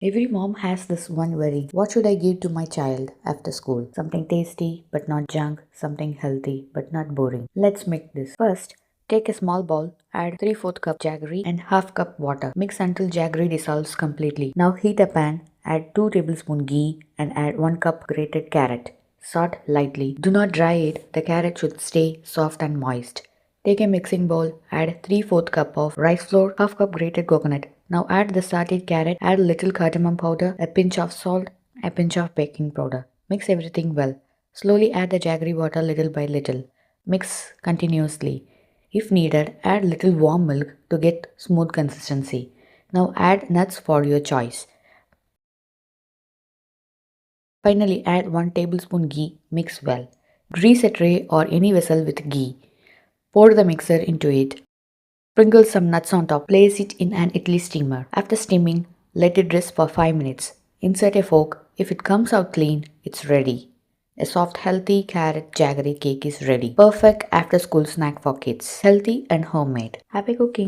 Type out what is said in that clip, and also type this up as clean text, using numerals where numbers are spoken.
Every mom has this one worry. What should I give to my child after school? Something tasty but not junk, something healthy but not boring. Let's make this. First, take a small bowl, add 3/4 cup jaggery and half cup water. Mix until jaggery dissolves completely. Now heat a pan, add 2 tablespoon ghee and add 1 cup grated carrot. Salt lightly. Do not dry it. The carrot should stay soft and moist. Take a mixing bowl, add 3/4 cup of rice flour, half cup grated coconut. Now add the sauteed carrot, add a little cardamom powder, a pinch of salt, a pinch of baking powder. Mix everything well. Slowly add the jaggery water little by little. Mix continuously. If needed, add little warm milk to get smooth consistency. Now add nuts for your choice. Finally add 1 tablespoon ghee, mix well. Grease a tray or any vessel with ghee. Pour the mixture into it. Sprinkle some nuts on top. Place it in an idli steamer. After steaming, let it rest for 5 minutes. Insert a fork. If it comes out clean, it's ready. A soft, healthy carrot jaggery cake is ready. Perfect after school snack for kids. Healthy and homemade. Happy cooking!